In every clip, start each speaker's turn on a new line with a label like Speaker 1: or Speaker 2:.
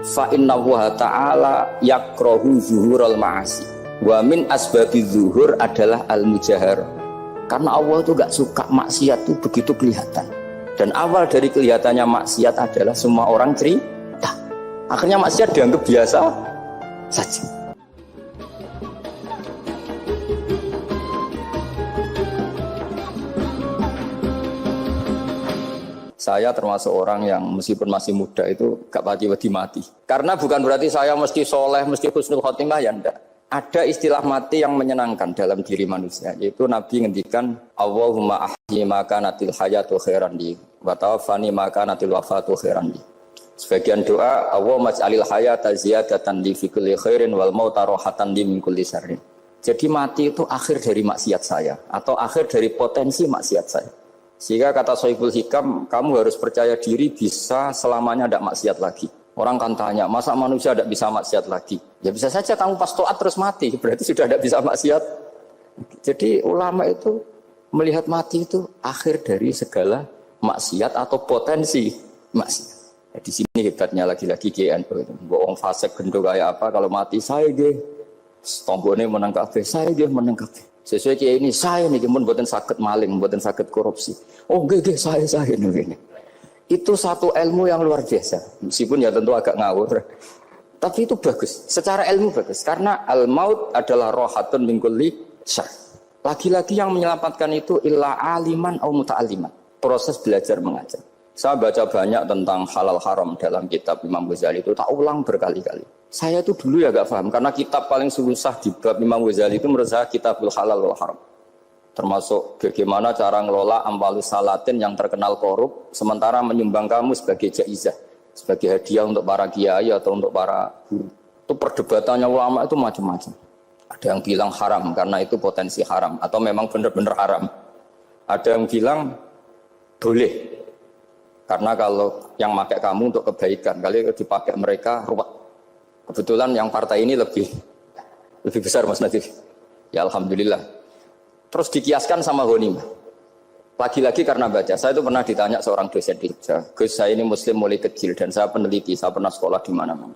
Speaker 1: fa innahu ta'ala yakrahu zuhurul ma'asi wa min asbabi zuhur adalah al-mujahar. Karena Allah itu gak suka maksiat itu begitu kelihatan, dan awal dari kelihatannya maksiat adalah semua orang cerita, akhirnya maksiat dianggap biasa saja. Saya termasuk orang yang meskipun masih muda itu gak pati-pati mati. Karena bukan berarti saya mesti soleh, mesti husnul khotimah, ya enggak. Ada istilah mati yang menyenangkan dalam diri manusia, yaitu Nabi ngendikan Allahumma ahyi maka natil hayatu khairan li wa tawaffani maka natil wafatu khairan li. Sebagian doa Allahumma ij'alil hayata ziyadatan li fi kulli khairin wal mauta rohatan li min kulli syarrin. Jadi mati itu akhir dari maksiat saya atau akhir dari potensi maksiat saya. Sehingga kata Sohibul Hikam, kamu harus percaya diri bisa selamanya tidak maksiat lagi. Orang kan tanya, masa manusia tidak bisa maksiat lagi? Ya bisa saja kamu pas taat terus mati, berarti sudah tidak bisa maksiat. Jadi ulama itu melihat mati itu akhir dari segala maksiat atau potensi maksiat. Ya, di sini hebatnya lagi-lagi GNU itu. Bohong fasik gendong kayak apa, kalau mati saya deh. Tombone menang kabeh, saya dia menang kabeh. Sesuai kayak ini, saya nih pun buatan sakit maling, buatan sakit korupsi. Oh gede saya ini. Itu satu ilmu yang luar biasa. Meskipun ya tentu agak ngawur. Tapi itu bagus. Secara ilmu bagus. Karena al-maut adalah rohatun min kulli syarr. Lagi-lagi yang menyelamatkan itu illa aliman au muta'alliman. Proses belajar mengajar. Saya baca banyak tentang halal haram dalam kitab Imam Ghazali itu. Tak ulang berkali-kali. Saya itu dulu ya gak paham. Karena kitab paling susah di bab Imam Ghazali itu menurut saya kitabul halal wal haram. Termasuk bagaimana cara ngelola amwalus salatin yang terkenal korup, sementara menyumbang kamu sebagai jaizah, sebagai hadiah untuk para kiai atau untuk para guru. Itu perdebatannya ulama itu macam-macam. Ada yang bilang haram karena itu potensi haram, atau memang benar-benar haram. Ada yang bilang boleh, karena kalau yang pakai kamu untuk kebaikan, kali dipakai mereka ruwet. Kebetulan yang partai ini lebih besar Mas Nadif. Ya alhamdulillah. Terus dikiaskan sama ghanimah. Lagi-lagi karena baca, saya itu pernah ditanya seorang dosen di Jogja, Gus saya ini muslim mulai kecil dan saya peneliti, saya pernah sekolah di mana-mana.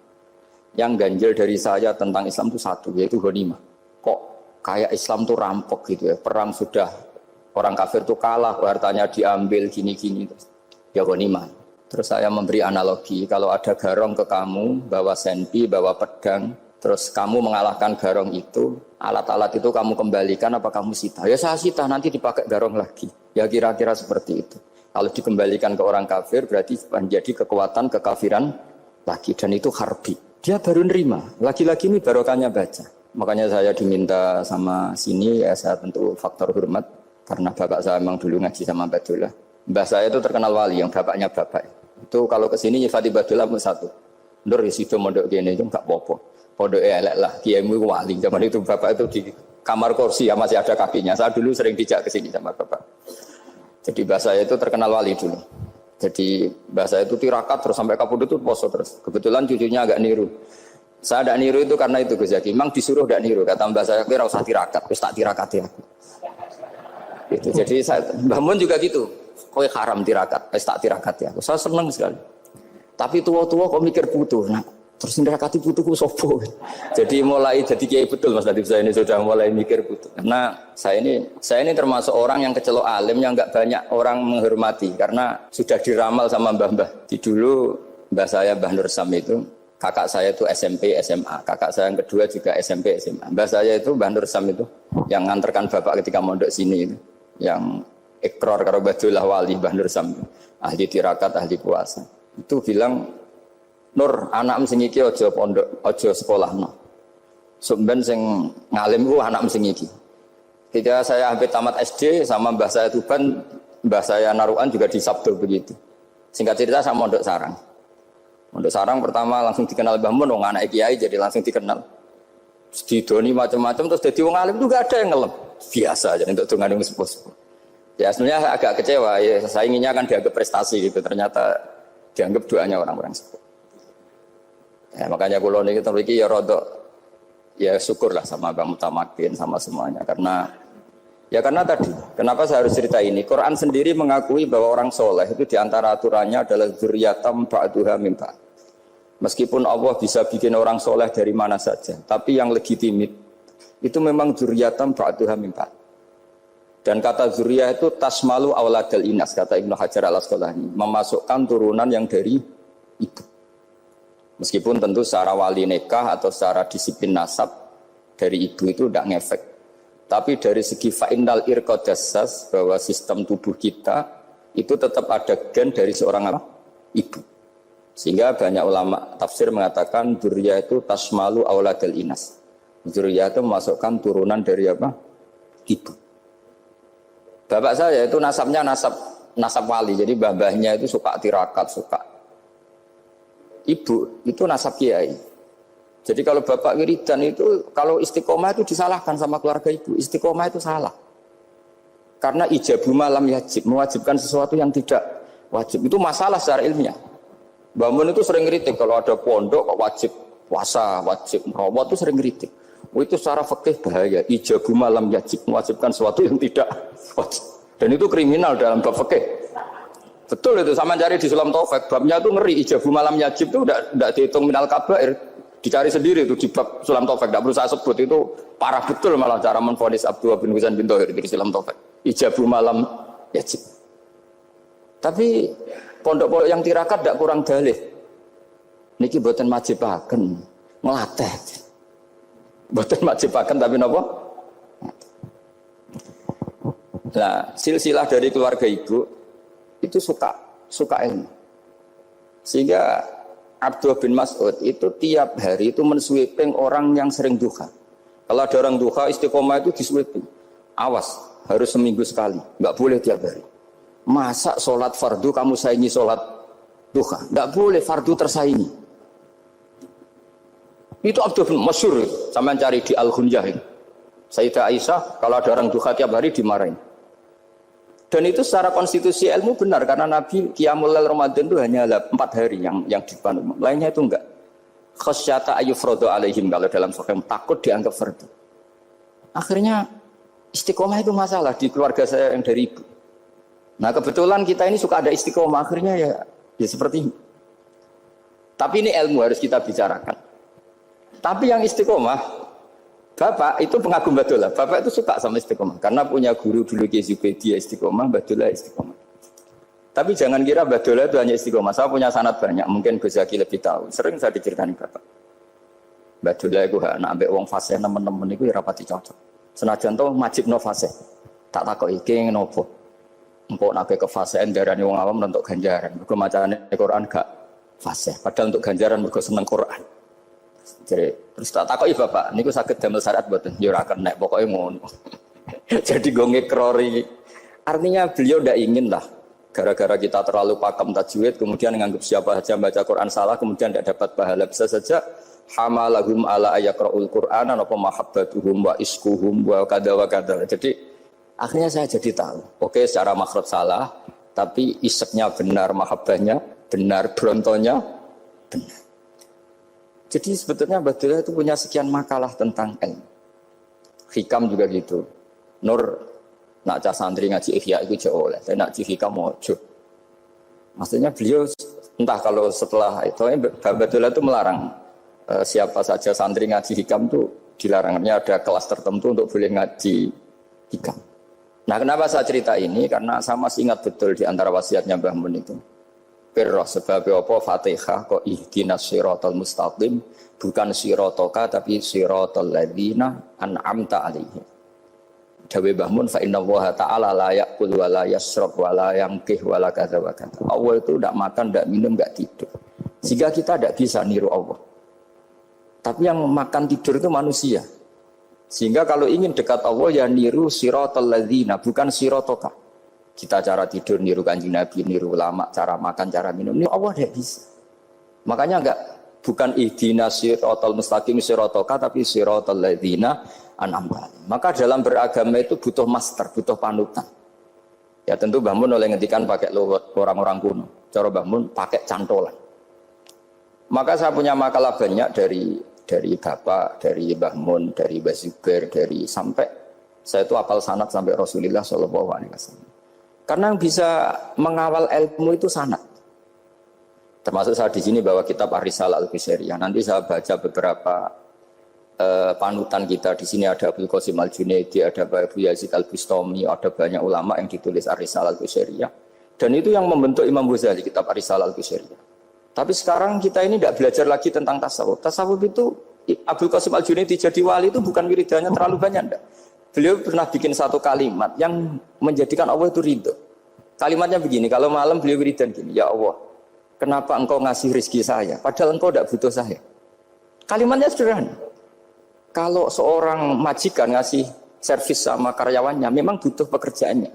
Speaker 1: Yang ganjil dari saya tentang Islam itu satu, yaitu ghanimah. Kok kayak Islam itu rampok gitu ya, perang sudah orang kafir itu kalah, hartanya diambil gini-gini. Ya ghanimah. Terus saya memberi analogi, kalau ada garong ke kamu, bawa senpi, bawa pedang, terus kamu mengalahkan garong itu, alat-alat itu kamu kembalikan apa kamu sita? Ya saya sita, nanti dipakai garong lagi. Ya kira-kira seperti itu. Kalau dikembalikan ke orang kafir berarti menjadi kekuatan kekafiran lagi. Dan itu harbi. Dia baru nerima. Lagi-lagi ini barokahnya baca. Makanya saya diminta sama sini, ya saya tentu faktor hormat. Karena bapak saya memang dulu ngaji sama Badullah. Mbah saya itu terkenal wali, yang bapaknya bapak. Itu kalau kesini nyifati Badullah pun satu. Nur isido mondok gini, itu enggak apa-apa. Pondok elek lah, kiaimu wali. Zaman itu bapak itu di kamar kursi ya masih ada kakinya. Saya dulu sering dijak ke sini sama bapak. Jadi mbah saya itu terkenal wali dulu. Jadi mbah saya itu tirakat terus sampai kapundhut itu poso terus. Kebetulan cucunya agak niru. Saya tidak niru itu karena itu Gus Zaki. Memang disuruh tidak niru. Kata mbah saya, kira usah tirakat, terus tak tirakati aku. Gitu. Jadi saya, Mbah Mun juga gitu. Kowe haram tirakat, tak tirakati aku. Saya senang sekali. Tapi tua-tua kok mikir putu. Nah, terus nirakati putuku sopo. Jadi mulai jadi kiai betul Mas Nadif, saya ini sudah mulai mikir putu. Karena saya ini termasuk orang yang kecelok alim yang enggak banyak orang menghormati karena sudah diramal sama mbah-mbah. Di dulu mbah saya Mbah Nur Sam itu, kakak saya itu SMP SMA, kakak saya yang kedua juga SMP SMA. Mbah saya itu Mbah Nur Sam itu yang nganterkan bapak ketika mondok sini itu, yang ikrar karo Badullah wali Mbah Nur Sam, ahli tirakat, ahli puasa. Itu bilang Nur, anak sing iki aja pondok, aja sekolahno. Sumben sing ngalim ku anak sing iki. Ketika saya hampir tamat SD sama mbah saya Tuban, mbah saya Narukan juga disabdo begitu. Singkat cerita saya mondok sarang. Mondok sarang pertama langsung dikenal Mbah Mun, wong anak kiai jadi langsung dikenal. Didoni macam-macam terus dadi wong alim juga ada yang ngelem. Biasa aja untuk dongane sepuh-sepuh. Ya sebenarnya agak kecewa ya, saya inginnya kan dianggap prestasi gitu, ternyata dianggap doanya orang-orang sepuh. Ya, makanya kalau ini kita memiliki ya rodok, ya syukurlah sama Bang Mutamakin sama semuanya karena tadi, kenapa saya harus cerita ini? Quran sendiri mengakui bahwa orang soleh itu diantara aturannya adalah dzurriyyatam ba'duha min ba'd. Meskipun Allah bisa bikin orang soleh dari mana saja, tapi yang legitimit itu memang zuriyatan ba'duha min ba'd. Dan kata zuriyah itu tasmalu auladal inas, kata Ibnu Hajar al-Asqalani, memasukkan turunan yang dari ibu. Meskipun tentu secara wali nikah atau secara disiplin nasab dari ibu itu tidak ngefek. Tapi dari segi fa'innal irqadassas, bahwa sistem tubuh kita itu tetap ada gen dari seorang apa? Ibu. Sehingga banyak ulama tafsir mengatakan zuriyah itu tasmalu auladal inas. Zuriyah itu memasukkan turunan dari apa? Ibu. Bapak saya itu nasabnya nasab wali, jadi babahnya itu suka tirakat, suka. Ibu itu nasab kiai. Jadi kalau bapak wiridan itu, kalau istiqomah itu disalahkan sama keluarga ibu. Istiqomah itu salah. Karena ijabu malam yajib, mewajibkan sesuatu yang tidak wajib. Itu masalah secara ilmiah. Mbak Mun itu sering kritik kalau ada pondok kok wajib puasa, wajib merawat itu sering kritik. Itu secara fikih bahaya. Ijabu malam yajib, mewajibkan sesuatu yang tidak wajib. Dan itu kriminal dalam bab fikih. Betul itu, sama cari di Sulam Taufik. Babnya itu ngeri, ijabu malam yajib itu tidak dihitung minal kabair. Dicari sendiri itu di bab Sulam Taufik. Tidak perlu saya sebut, itu parah betul malah cara menvonis Abdullah bin Husain bin Thohir di Sulam Taufik. Ijabu malam yajib. Tapi pondok-pondok yang tirakat tidak kurang dalih. Niki boten majibaken, ngelatih. Boten majibaken tapi napa? Nah, silsilah dari keluarga ibu itu suka ilmu. Sehingga Abdullah bin Mas'ud itu tiap hari itu mensweeping orang yang sering duha. Kalau ada orang duha istiqomah itu disweeping. Awas, harus seminggu sekali, nggak boleh tiap hari. Masa sholat fardu kamu saingi sholat duha? Nggak boleh, fardu tersaingi. Itu Abdullah bin masyhur, sampean cari di Al-Ghunyah. Sayyidah Aisyah kalau ada orang duha tiap hari dimarahin. Dan itu secara konstitusi ilmu benar karena Nabi Qiyamul Lail Ramadan itu hanya 4 hari yang dipandu. Lainnya itu enggak. Khasyata ayyufradu alaihim, kalau dalam sahih takut dianggap fardu. Akhirnya istiqomah itu masalah di keluarga saya yang dari ibu. Nah kebetulan kita ini suka ada istiqomah, akhirnya ya seperti ini. Tapi ini ilmu harus kita bicarakan. Tapi yang istiqomah, bapak itu pengagum Badulah. Bapak itu suka sama istiqomah karena punya guru dulu Ki Zubaidi istiqomah, Badulah istiqomah. Tapi jangan kira Badulah itu hanya istiqomah. Saya punya sanad banyak, mungkin Gus Zaki lebih tahu. Sering saya diceritain bapak. Badulah itu anak ambek wong fasih teman-teman itu rapati cocok. Senajan to majibno fasih. Tak takoki iki ngopo. Engko nek ke fasihan darani wong awam untuk ganjaran. Mergo macane Quran gak fasih. Padahal untuk ganjaran mergo seneng Quran. Jadi terus tak takoki bapak, niku saged damel syariat mboten? Ya ora kenek, pokoke ngono. Jadi go ngekrori. Artinya beliau ndak ingin lah gara-gara kita terlalu pakem tajwid kemudian menganggap siapa saja baca Quran salah kemudian tidak dapat pahala. Bisa saja hamalahum ala ayaqraul Qur'an apa mahabbatuhum wa iskuhum wa kada wa kada. Jadi akhirnya saya jadi tahu. Oke, secara makhraj salah, tapi iseknya benar, mahabbahnya benar, brontonya benar. Jadi sebetulnya Badulah itu punya sekian makalah tentang ilmu. Hikam juga gitu. Nur nak cah santri ngaji Ihya itu jauh oleh. Saya nak ngaji Hikam mojo. Maksudnya beliau entah kalau setelah itu Badulah itu melarang siapa saja santri ngaji Hikam itu dilarangnya ada kelas tertentu untuk boleh ngaji Hikam. Nah kenapa saya cerita ini? Karena saya masih ingat betul di antara wasiatnya Mbah Mun itu. Pirroh sebab apa Fatihah kok ihdinas siratal mustaqim, bukan siratoka tapi siratal ladzina an'amta alaihim. Dawe Mbah Mun fa inna Allaha ta'ala la ya'kul wa la yashrab wa la yanqih wa la kadza wa kadza. Allah itu tidak makan, tidak minum, tidak tidur. Sehingga kita tidak bisa niru Allah. Tapi yang makan tidur itu manusia. Sehingga kalau ingin dekat Allah ya niru siratal ladzina, bukan siratoka. Kita cara tidur niru Kanjeng Nabi, niru ulama, cara makan, cara minum, ini Allah tidak bisa. Makanya bukan ihdinas siratal mustaqim siratoka, tapi siratal ladzina an'amta. Maka dalam beragama itu butuh master, butuh panutan. Ya tentu Mbah Mun oleh ngendikan pakai luwet orang-orang kuno. Cara Mbah Mun pakai cantolan. Maka saya punya makalah banyak dari Bapak, dari Mbah Mun, dari Mbah Zubair, dari sampai saya itu hafal sanad sampai Rasulullah SAW. Karena yang bisa mengawal ilmu itu sanad. Termasuk saya di sini bawa kitab Ar-Risalah Al-Qusairiyah. Nanti saya baca beberapa panutan kita. Di sini ada Abdul Qasim Al-Junaidi, ada Abu Yazid Al-Bustami, ada banyak ulama yang ditulis Ar-Risalah Al-Qusairiyah. Dan itu yang membentuk Imam Ghazali, kitab Ar-Risalah Al-Qusairiyah. Tapi sekarang kita ini tidak belajar lagi tentang tasawuf. Tasawuf itu Abdul Qasim Al-Junaidi jadi wali itu bukan wiridannya terlalu banyak. Enggak. Beliau pernah bikin satu kalimat yang menjadikan Allah itu ridho. Kalimatnya begini, kalau malam beliau wiridan gini, ya Allah, kenapa engkau ngasih rezeki saya? Padahal engkau tidak butuh saya. Kalimatnya sederhana. Kalau seorang majikan ngasih servis sama karyawannya, memang butuh pekerjaannya.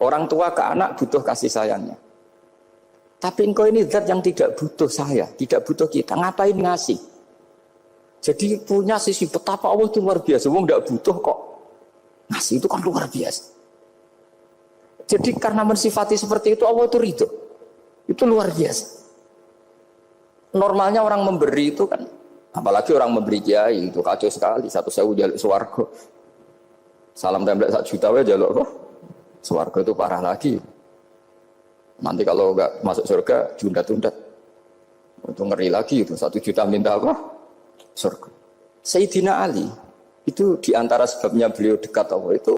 Speaker 1: Orang tua ke anak butuh kasih sayangnya. Tapi engkau ini zat yang tidak butuh saya, tidak butuh kita. Ngapain ngasih? Jadi punya sisi betapa Allah itu luar biasa. Wong tidak butuh kok. Ngasih itu kan luar biasa. Jadi karena mensifati seperti itu Allah itu ridho. Itu luar biasa. Normalnya orang memberi itu kan, apalagi orang memberi kiai itu kacau sekali. 1.000 jaluk swarga. Salam template 1 juta aja jaluk roh. Swarga itu parah lagi. Nanti kalau enggak masuk surga jundat-jundat. Itu ngeri lagi itu 1 juta minta apa? Surga. Sayyidina Ali itu diantara sebabnya beliau dekat Allah itu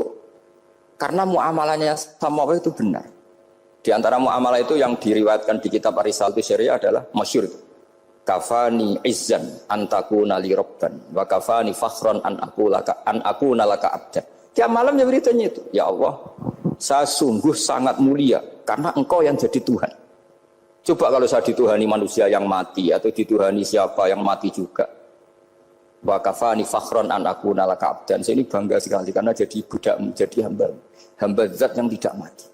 Speaker 1: karena muamalahnya sama Allah itu benar. Di antara muamalah itu yang diriwayatkan di kitab Ar-Risalah Al-Qusairiyah adalah masyhur. Kafani izzan antakuna li rabban wa kafani fakhran an akuna laka abdan. Tiap malam ya beritanya itu, ya Allah, saya sungguh sangat mulia karena engkau yang jadi Tuhan. Coba kalau saya dituhani manusia yang mati atau dituhani siapa yang mati juga. Wa kafani fakhran an akuna laka abdan. Saya ini bangga sekali karena jadi budak, jadi hamba zat yang tidak mati.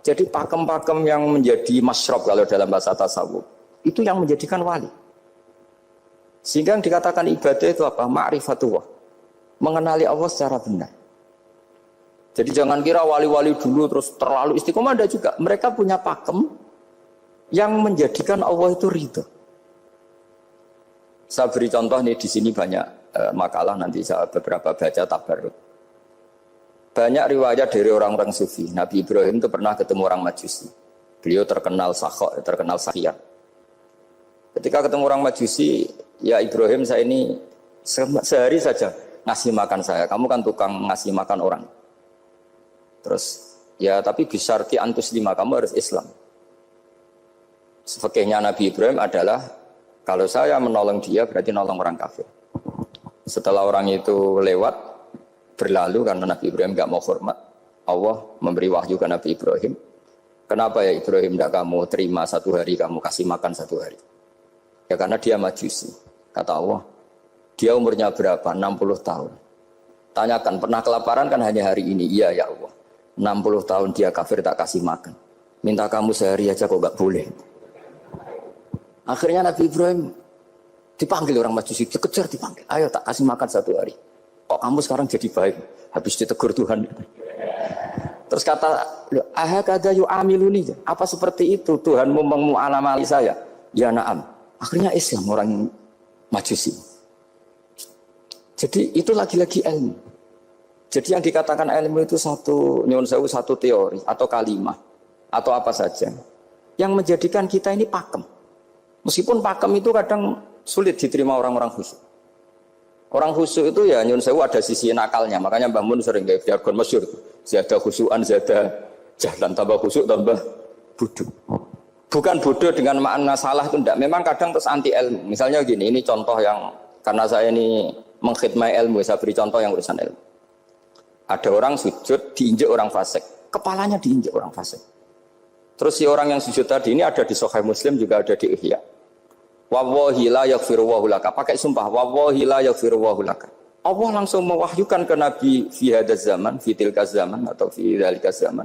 Speaker 1: Jadi pakem-pakem yang menjadi masyrab kalau dalam bahasa tasawuf itu yang menjadikan wali. Sehingga yang dikatakan ibadah itu apa? Ma'rifatullah. Mengenali Allah secara benar. Jadi jangan kira wali-wali dulu terus terlalu istiqomah, ada juga. Mereka punya pakem yang menjadikan Allah itu ridho. Saya beri contoh nih, di sini banyak makalah, nanti saya beberapa baca tabarruk. Banyak riwayat dari orang-orang sufi. Nabi Ibrahim itu pernah ketemu orang Majusi. Beliau terkenal sakhok, terkenal sakhiyah. Ketika ketemu orang Majusi, ya Ibrahim, saya ini sehari saja ngasih makan saya. Kamu kan tukang ngasih makan orang. Terus, ya tapi bisyarti antus lima, kamu harus Islam. Fikihnya Nabi Ibrahim adalah kalau saya menolong dia berarti nolong orang kafir. Setelah orang itu lewat, berlalu karena Nabi Ibrahim gak mau hormat, Allah memberi wahyu ke Nabi Ibrahim. Kenapa ya Ibrahim tidak kamu terima 1 hari, kamu kasih makan 1 hari? Ya karena dia Majusi. Kata Allah, dia umurnya berapa? 60 tahun. Tanyakan, pernah kelaparan kan hanya hari ini? Iya ya Allah. 60 tahun dia kafir tak kasih makan. Minta kamu sehari aja kok gak boleh. Akhirnya Nabi Ibrahim dipanggil orang Majusi, dikejar dipanggil. Ayo tak kasih makan 1 hari. Kok kamu sekarang jadi baik? Habis ditegur Tuhan. Terus kata, ahakada yu'amiluni. Apa seperti itu Tuhanmu mengu'alamali saya? Ya na'am. Akhirnya Islam orang Majusi. Jadi itu lagi-lagi ilmu. Jadi yang dikatakan ilmu itu satu teori atau kalimah atau apa saja yang menjadikan kita ini pakem. Meskipun pakem itu kadang sulit diterima orang-orang khusyuk. Orang khusyuk itu ya nyun sewu ada sisi nakalnya. Makanya Mbah Mun sering kayak jargon masyhur. Zada khusyuan, zada jahlan, tambah khusyuk tambah bodoh. Bukan bodoh dengan makna salah itu enggak. Memang kadang terus anti ilmu. Misalnya gini, ini contoh yang karena saya ini mengkhidmati ilmu, saya beri contoh yang urusan ilmu. Ada orang sujud diinjek orang fasik, kepalanya diinjek orang fasik. Terus si orang yang sujud tadi ini ada di Sahih Muslim, juga ada di Ihya. Wallahi la yaghfirullahu laka. Pakai sumpah, wallahi la yaghfirullahu laka. Allah langsung mewahyukan ke Nabi fi hadzal zaman, fi tilka zaman atau fi dzalika zaman.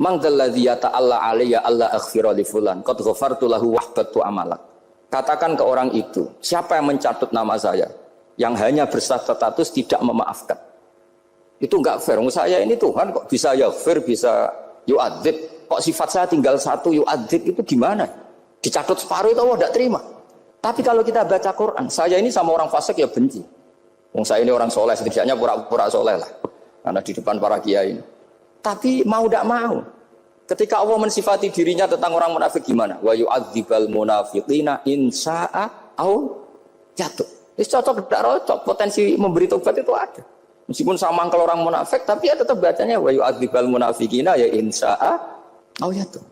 Speaker 1: Man dzalladzi yata'alla alayya alla aghfira li fulan qad ghafartu lahu wahbatu amalak. Katakan ke orang itu, siapa yang mencatut nama saya yang hanya berstatus tidak memaafkan. Itu enggak fair. Saya ini Tuhan kok bisa yaghfir, bisa yu'adzib. Kok sifat saya tinggal 1 yu'adzib itu gimana? Dicatut separuh itu Allah tidak terima. Tapi kalau kita baca Quran, saya ini sama orang fasik ya benci. Wong saya ini orang soleh, setidaknya pura-pura soleh lah. Karena di depan para kiai. Tapi mau tidak mau. Ketika Allah mensifati dirinya tentang orang munafik gimana? Wa yu'adzibal munafiqina in syaa au yatub. Ini cocok tidak cocok, potensi memberi tobat itu ada. Meskipun sama kalau orang munafik, tapi ya tetap bacanya wa yu'adzibal munafiqina ya in syaa au yatub.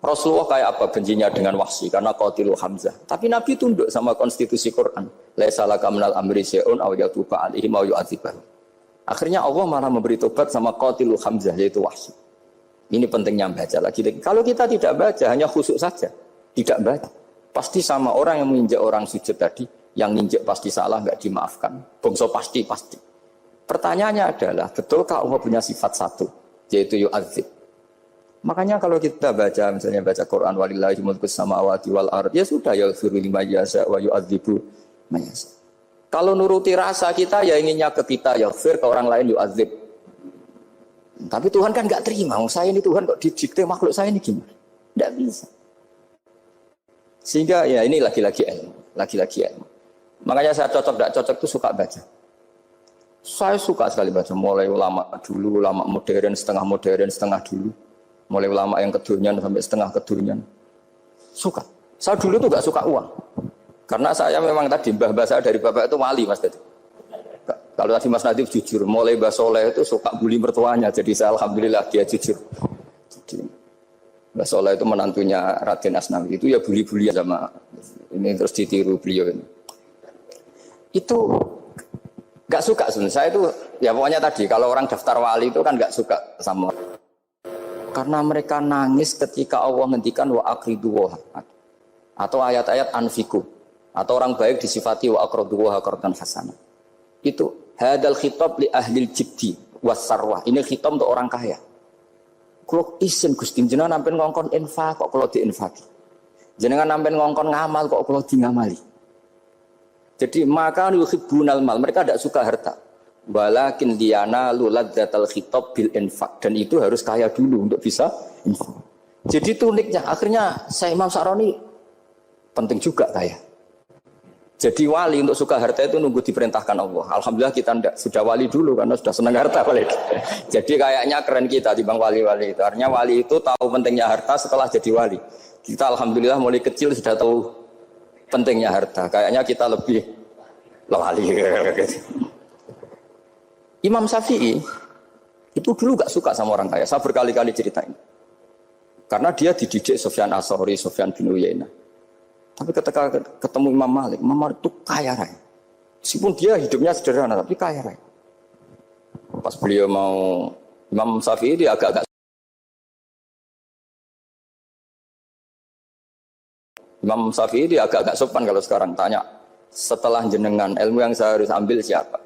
Speaker 1: Rasulullah kayak apa bencinya dengan Wahsy karena qatilu Hamzah. Tapi Nabi tunduk sama konstitusi Quran. Laisa laka minal amri syai'un aw yatuba alaihim aw yu'adzibah. Akhirnya Allah malah memberi tobat sama qatilu Hamzah yaitu Wahsy. Ini pentingnya baca lagi. Kalau kita tidak baca, hanya khusyuk saja, tidak baca, pasti sama orang yang menginjak orang sujud tadi, yang nginjak pasti salah, nggak dimaafkan. Bongso pasti. Pertanyaannya adalah, betulkah Allah punya sifat satu, yaitu yu'adzib? Makanya kalau kita baca, misalnya baca Quran, walillahi mulkus samawati wal ard, ya sudah, yaghfiru liman yasha wa yu'adzibu man yasha. Kalau nuruti rasa kita, ya inginnya ke kita, yaghfir, ke orang lain yu'adzib. Tapi Tuhan kan nggak terima, saya ini Tuhan kok didikte makhluk saya ini gimana? Nggak bisa. Sehingga ya ini lagi-lagi ilmu. Makanya saya cocok nggak cocok itu suka baca. Saya suka sekali baca, mulai ulama dulu, ulama modern, setengah dulu. Mulai ulama yang kedunian sampai setengah kedunian. Suka. Saya dulu tuh nggak suka uang. Karena saya memang tadi mbah saya dari bapak itu wali Mas tadi. Kalau tadi Mas Nadif jujur, mulai Mbah Soleh itu suka bully mertuanya, jadi saya alhamdulillah dia jujur. Jadi Mbah Soleh itu menantunya Raden Asnawi, itu ya bully-bully sama ini terus ditiru beliau ini. Itu nggak suka sebenarnya. Saya itu ya pokoknya tadi kalau orang daftar wali itu kan nggak suka sama. Karena mereka nangis ketika Allah menghentikan wa aqridu atau ayat-ayat anfiku atau orang baik disifati wa aqridu wa qardan hasanah. Itu hadal khitab li ahlil jibdi wasarwah. Ini khitab untuk orang kaya. Kalau isin Gusti jenengan nampen ngongkon infak kok kalau diinfaki. Jenengan nampen ngongkon ngamal kok kalau di ngamali. Jadi maka yuhibbunal mal, mereka tidak suka harta. Walakin diana luladzatal khitab bil infak, dan itu harus kaya dulu untuk bisa infak. Jadi itu uniknya. Akhirnya saya Imam Sa'roni penting juga kaya. Jadi wali untuk suka harta itu nunggu diperintahkan Allah. Alhamdulillah kita tidak sudah wali dulu karena sudah senang harta wali. Jadi kayaknya keren kita dibanding wali-wali itu. Artinya wali itu tahu pentingnya harta setelah jadi wali. Kita alhamdulillah mulai kecil sudah tahu pentingnya harta. Kayaknya kita lebih wali. Imam Syafi'i itu dulu gak suka sama orang kaya. Saya berkali-kali ceritain. Karena dia dididik Sufyan As-Tsauri, Sufyan bin Uyainah. Tapi ketika ketemu Imam Malik itu kaya raya. Meskipun dia hidupnya sederhana, tapi kaya raya. Pas beliau mau, Imam Syafi'i dia agak-agak. Imam Syafi'i dia agak-agak sopan kalau sekarang tanya, setelah jenengan ilmu yang saya harus ambil siapa?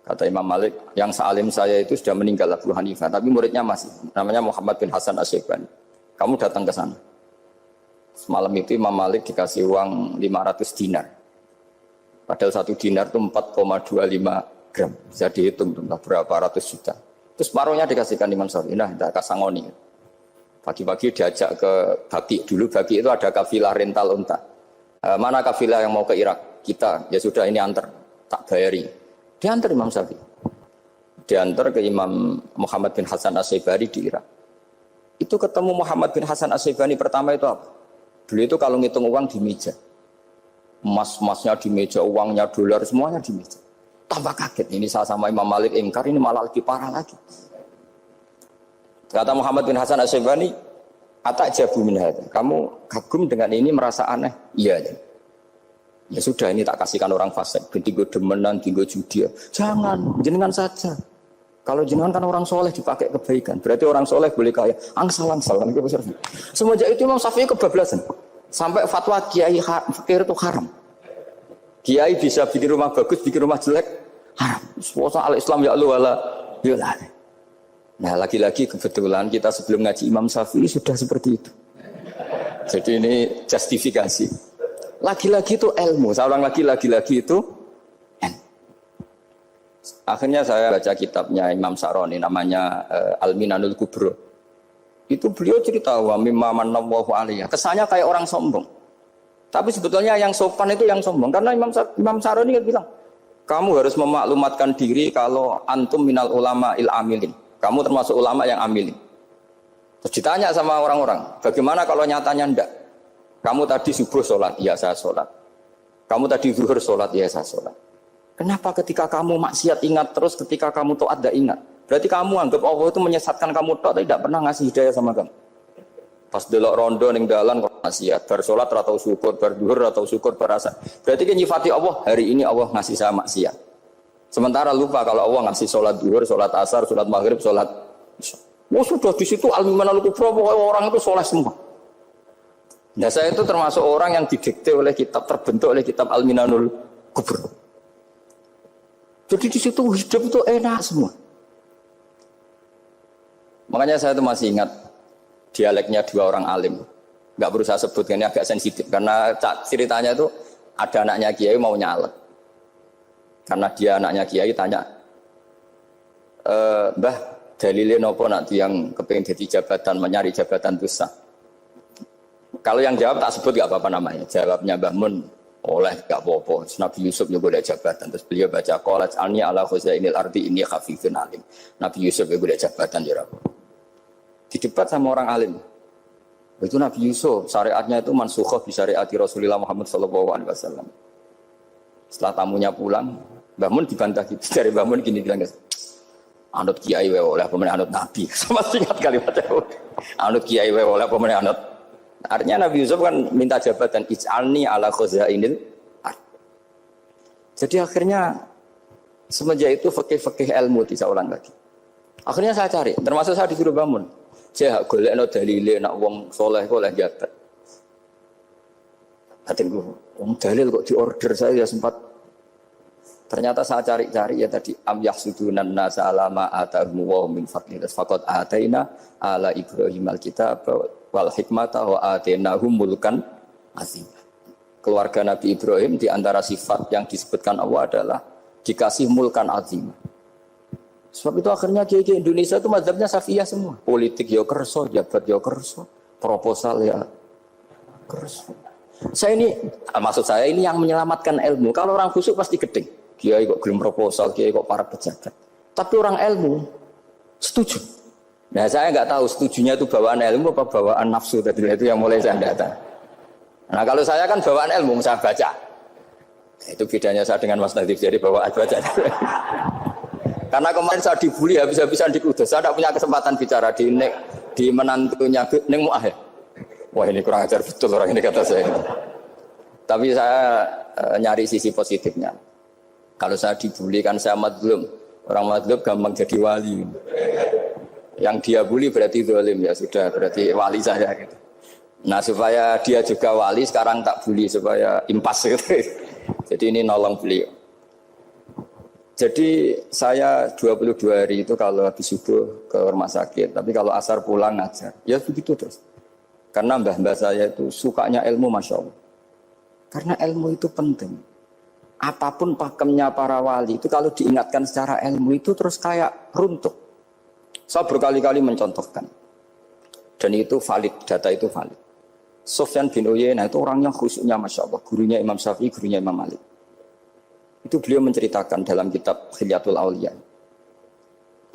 Speaker 1: Kata Imam Malik, yang sealim saya itu sudah meninggal Abu Hanifah, tapi muridnya masih, namanya Muhammad bin Hasan Asy-Syaibani. Kamu datang ke sana. Semalam itu Imam Malik dikasih uang 500 dinar. Padahal 1 dinar itu 4,25 gram. Bisa dihitung berapa ratus juta. Terus separuhnya dikasihkan Imam Syafi'i. Nah, tidak kasangoni. Pagi-pagi diajak ke Baki. Dulu Baki itu ada kafilah rental unta. Mana kafilah yang mau ke Irak? Kita. Ya sudah ini antar. Tak bayari. Diantar Imam Syafi'i. Diantar ke Imam Muhammad bin Hasan Asy-Syaibani di Irak. Itu ketemu Muhammad bin Hasan Asy-Syaibani pertama itu apa? Beliau itu kalau ngitung uang di meja. Emas-emasnya di meja, uangnya dolar, semuanya di meja. Tambah kaget. Ini saya sama Imam Malik ingkar, ini malah lebih parah lagi. Kata Muhammad bin Hasan Asy-Syaibani, atak jabu min hadza. Kamu kagum dengan ini merasa aneh? Iya. Ya sudah, ini tak kasihkan orang fasik. Tinggo demenan, tinggo judi. Jangan, jenengan saja. Kalau jenengan kan orang soleh dipakai kebaikan, berarti orang soleh boleh kaya. Angsal-angsal. Semenjak itu Imam Syafi'i kebablasan. Sampai fatwa kiai fakir itu haram. Kiai bisa bikin rumah bagus, bikin rumah jelek, haram. Puasa al-Islam ya Allah wala yulah. Nah lagi-lagi kebetulan kita sebelum ngaji Imam Syafi'i sudah seperti itu. Jadi ini justifikasi. Lagi-lagi itu ilmu. Saya ulang lagi-lagi itu akhirnya saya baca kitabnya Imam Sa'roni namanya Al-Minanul Kubro. Itu beliau cerita wa mimma manallahu alaihi. Kesannya kayak orang sombong. Tapi sebetulnya yang sopan itu yang sombong karena Imam Sa'roni kan bilang, kamu harus memaklumatkan diri kalau antum minal ulama il amilin. Kamu termasuk ulama yang amilin. Terus ditanya sama orang-orang, bagaimana kalau nyatanya ndak? Kamu tadi subuh sholat, ya saya sholat. Kamu tadi zuhur sholat, ya saya sholat. Kenapa ketika kamu maksiat ingat terus, ketika kamu taat tidak ingat? Berarti kamu anggap Allah itu menyesatkan kamu tapi tidak pernah ngasih hidayah sama kamu. Pas delok rondo ning dalan kok maksiat, bar sholat atau syukur, bar zuhur atau syukur berasa. Berarti kan nyifati Allah, hari ini Allah ngasih saya maksiat. Sementara lupa kalau Allah ngasih sholat zuhur, sholat asar, sholat maghrib, sholat. Oh sudah di situ al-imanul kubra, orang itu soleh semua. Nah saya itu termasuk orang yang didikte oleh kitab, terbentuk oleh kitab Al-Minanul Kubra. Jadi di situ hidup itu enak semua. Makanya saya itu masih ingat dialeknya dua orang alim. Enggak perlu saya sebutkan, ini agak sensitif karena ceritanya itu ada anaknya kiai mau nyalek. Karena dia anaknya kiai tanya, Mbah dalilnya nopo nanti yang kepingin jadi jabatan, mencari jabatan itu sah. Kalau yang jawab tak sebut gak apa-apa namanya. Jawabnya Mbah Mun, oleh gak apa-apa. Nabi Yusuf juga ada jabatan. Terus beliau baca qalat alni ala khuzainil ardi ini khafifun alim. Nabi Yusuf juga ada jabatan ya Rabb. Didebat sama orang alim. Itu Nabi Yusuf, syariatnya itu mansukhah bi syariati Rasulullah Muhammad sallallahu alaihi wasallam. Setelah tamunya pulang, Mbah Mun dibantah gitu. Dari Mbah Mun gini bilang, anut kiai wae oleh pemenang anut nabi. Sama singkat kalimatnya. Anut kiai wae oleh pemenang anut. Artinya Nabi Yusuf kan minta jabatan ij'alni ala khuzainil ard. Jadi akhirnya semenjak itu fikih-fikih ilmu tidak ulang lagi. Akhirnya saya cari, termasuk saya disuruh bangun. Saya golekno dalile nak wong saleh kok oleh jabat. Batinku, wong dalil kok diorder saya ya sempat. Ternyata saya cari-cari ya tadi am yahsudunan nasa alama atahum wa min fadlillah faqad ataina ala Ibrahim alkitab wal hikmata wa atainahum mulkan azim. Keluarga Nabi Ibrahim di antara sifat yang disebutkan Allah adalah dikasih mulkan azim. Sebab itu akhirnya kiai Indonesia itu mazhabnya Safiyah semua. Politik ya kerso, jabat ya kerso, proposal ya kerso. Saya ini, maksud saya ini yang menyelamatkan ilmu. Kalau orang khusyuk pasti gedeng. Kiai kok gelem proposal, kiai kok para pejabat. Tapi orang ilmu setuju. Nah saya nggak tahu setujunya itu bawaan ilmu apa bawaan nafsu tadi itu yang mulai saya data. Nah kalau saya kan bawaan ilmu, saya baca. Itu bedanya saya dengan Mas Nadif, jadi bawaan baca. Karena kemarin saya dibully habis-habisan di Kudus, saya tidak punya kesempatan bicara di menantunya Neng Mu'ah ya. Wah ini kurang ajar betul orang ini kata saya. Tapi saya nyari sisi positifnya. Kalau saya dibully kan saya madlum. Orang madlum gampang jadi wali. Yang dia bully berarti zalim ya sudah berarti wali saya gitu. Nah supaya dia juga wali sekarang tak bully supaya impas gitu. Jadi ini nolong beliau. Jadi saya 22 hari itu kalau habis subuh ke rumah sakit, tapi kalau asar pulang ngajar. Ya begitu terus. Karena mbah-mbah saya itu sukanya ilmu Masya Allah. Karena ilmu itu penting. Apapun pakemnya para wali itu kalau diingatkan secara ilmu itu terus kayak runtuh. Saya berkali-kali mencontohkan. Dan itu valid, data itu valid. Sufyan bin Uyainah itu orangnya khusyuknya Masya Allah. Gurunya Imam Syafi'i, gurunya Imam Malik. Itu beliau menceritakan dalam kitab Khilyatul Auliya.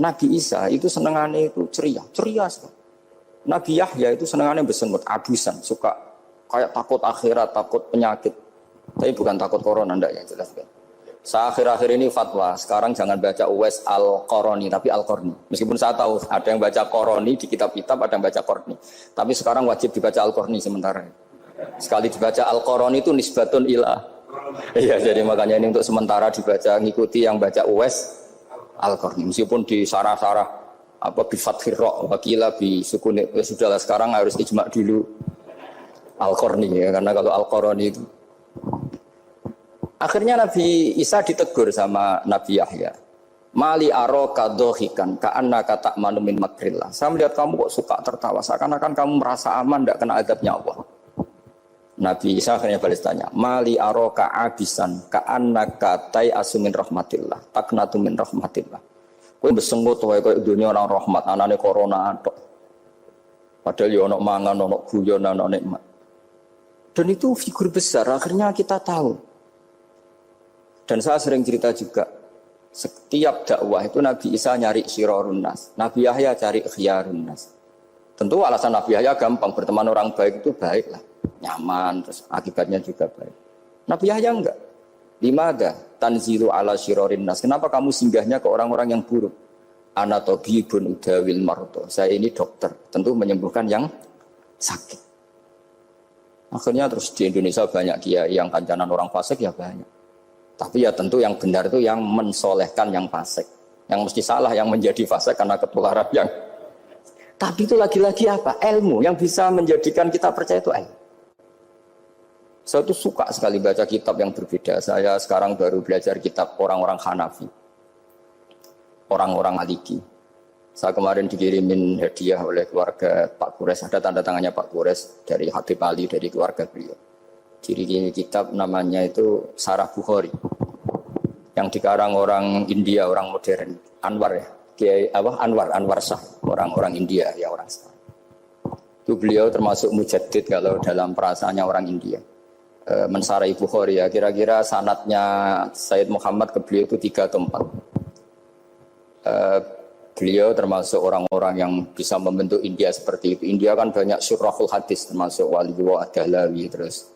Speaker 1: Nabi Isa itu senengannya itu ceria sekali. Nabi Yahya itu senengannya bersenut, abusan, suka kayak takut akhirat, takut penyakit. Tapi bukan takut corona, enggak ya jelas kan. Saya akhir-akhir ini fatwa, sekarang jangan baca Uwais Al-Qarani, tapi Al-Qarni. Meskipun saya tahu ada yang baca Qarani di kitab-kitab, ada yang baca Qarni. Tapi sekarang wajib dibaca Al-Qarni sementara. Sekali dibaca Al-Qarani itu nisbatun ilah. Iya, jadi makanya ini untuk sementara dibaca, ngikuti yang baca Uwais Al-Qarni. Meskipun di sarah-sarah apa bi fathir ra wakila bi sukun ya sudahlah sekarang harus ijma dulu Al-Qarni ya, karena kalau Al-Qarani itu akhirnya Nabi Isa ditegur sama Nabi Yahya. Mali aroka dohikan ka'annaka ta'manu min makrillah. Saya melihat kamu kok suka tertawa, seakan-akan kamu merasa aman tidak kena azabnya Allah. Nabi Isa akhirnya balas tanya, Mali aroka abisan ka'annaka tai'asu min rahmatillah taknatu min rahmatillah. Kowe besengut wae koyo dunia orang rahmat, anane corona tok. Padahal ya ono mangan, ono guyon, ono nikmat. Dan itu figur besar, akhirnya kita tahu. Dan saya sering cerita juga, setiap dakwah itu Nabi Isa nyari syirarun nas, Nabi Yahya cari khiyarun nas. Tentu alasan Nabi Yahya gampang, berteman orang baik itu baik lah, nyaman, terus akibatnya juga baik. Nabi Yahya enggak. Limada tanzilu ala syirarin nas. Kenapa kamu singgahnya ke orang-orang yang buruk? Ana tabibun udawil marto. Saya ini dokter, tentu menyembuhkan yang sakit. Akhirnya terus di Indonesia banyak kiai yang kancanan orang fasik ya banyak. Tapi ya tentu yang benar itu yang mensolehkan yang fasik. Yang mesti salah yang menjadi fasik karena ketularan yang. Tapi itu lagi-lagi apa? Ilmu yang bisa menjadikan kita percaya itu ilmu. Saya tuh suka sekali baca kitab yang berbeda. Saya sekarang baru belajar kitab orang-orang Hanafi. Orang-orang Maliki. Saya kemarin dikirimin hadiah oleh keluarga Pak Kures. Ada tanda tangannya Pak Kures dari Habib Ali, dari keluarga beliau. Ciri kitab namanya itu Sarah Bukhari. Yang dikarang orang India, orang modern. Anwar ya. Kiai Anwar Shah, orang-orang India ya orang Shah. Itu beliau termasuk mujaddid kalau dalam perasaannya orang India. Mensarai Bukhari ya, kira-kira sanadnya Sayyid Muhammad ke beliau itu 3 atau 4. Beliau termasuk orang-orang yang bisa membentuk India seperti itu. India kan banyak syurahul hadis termasuk Waliwa Ad-Dahlawi, terus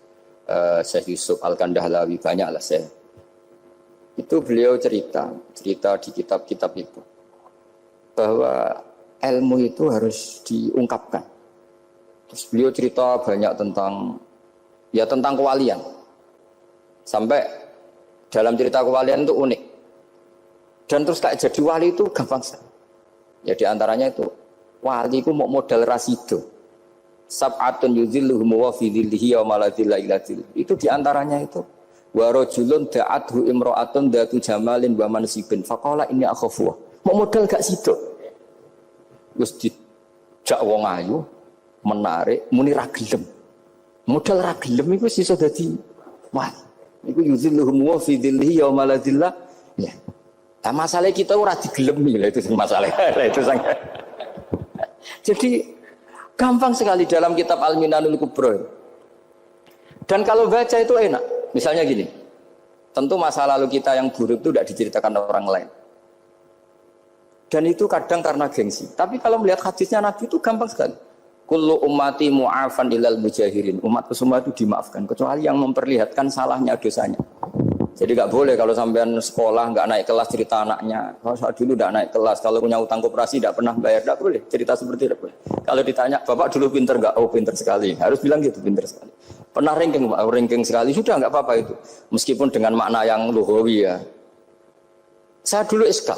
Speaker 1: Syekh Yusuf Al-Kandahlawi, banyaklah saya. Itu beliau cerita di kitab-kitab itu bahwa ilmu itu harus diungkapkan. Terus beliau cerita banyak tentang kewalian. Sampai dalam cerita kewalian itu unik. Dan terus kayak jadi wali itu gampang sekali. Ya di antaranya itu wali itu mau modal rasido. Sab'atun yuzilluhum wa fi dhillihi wa ma la dhilla illa dhilluh. Itu di antaranya itu wa rajulun da'athu imra'atun datu jamalin wa mansibin faqala inni akhafu. Mau modal gak sido. Wis dijak wong ayu, menarik, muni ra gelem. Modal ra gelem iku iso dadi wah. Iku yuzilluhum wa fi dhillihi wa ma la dhilla. Ya. Nah, masalah kita ora digelemi lah itu masalah. Itu sangat. Jadi gampang sekali dalam kitab Al-Minanul Kubra. Dan kalau baca itu enak. Misalnya gini. Tentu masa lalu kita yang buruk itu tidak diceritakan orang lain. Dan itu kadang karena gengsi. Tapi kalau melihat hadisnya Nabi itu gampang sekali. Kullu ummati mu'afan ilal mujahirin. Umatku semua itu dimaafkan. Kecuali yang memperlihatkan salahnya dosanya. Jadi nggak boleh kalau sampean sekolah nggak naik kelas cerita anaknya. Kalau saat dulu nggak naik kelas, kalau punya utang koperasi nggak pernah bayar, nggak boleh. Cerita seperti itu boleh. Kalau ditanya, bapak dulu pinter nggak? Oh pinter sekali. Harus bilang gitu, pinter sekali. Pernah ranking sekali, sudah nggak apa-apa itu. Meskipun dengan makna yang lugawi ya. Saya dulu iskal.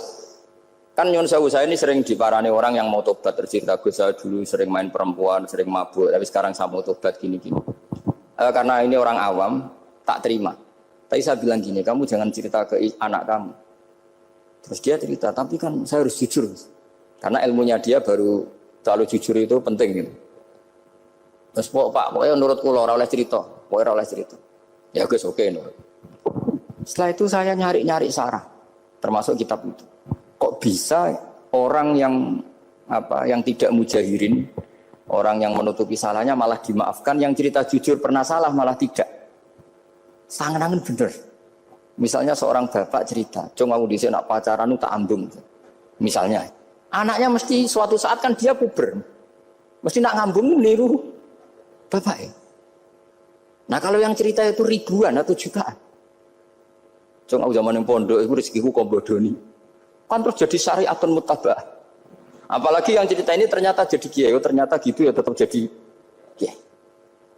Speaker 1: Kan nyun sewu saya ini sering diparani orang yang mau tobat, tercerita Gus saya dulu sering main perempuan, sering mabuk, tapi sekarang saya mau tobat gini-gini. Karena ini orang awam, tak terima. Tapi saya bilang gini, kamu jangan cerita ke anak kamu. Terus dia cerita, tapi kan saya harus jujur. Karena ilmunya dia baru terlalu jujur itu penting gitu. Terus pokoknya menurut kula ora oleh cerita, pokoknya ora oleh cerita. Ya Gus oke nurut. Setelah itu saya nyari-nyari sarah, termasuk kitab itu. Kok bisa orang yang tidak mujahirin, orang yang menutupi salahnya malah dimaafkan, yang cerita jujur pernah salah malah tidak. Sangat bener. Misalnya seorang bapak cerita, "Cung aku dhisik nak pacaran tak ambung." Misalnya, anaknya mesti suatu saat kan dia puber. Mesti nak ngambung niru bapak ya. Nah, kalau yang cerita itu ribuan atau jutaan. Cung aku zaman yang pondok itu rezekiku kok bodoni. Kan terus jadi syariatun muttaba'ah. Apalagi yang cerita ini ternyata jadi kiai, ternyata gitu ya tetap jadi kiai.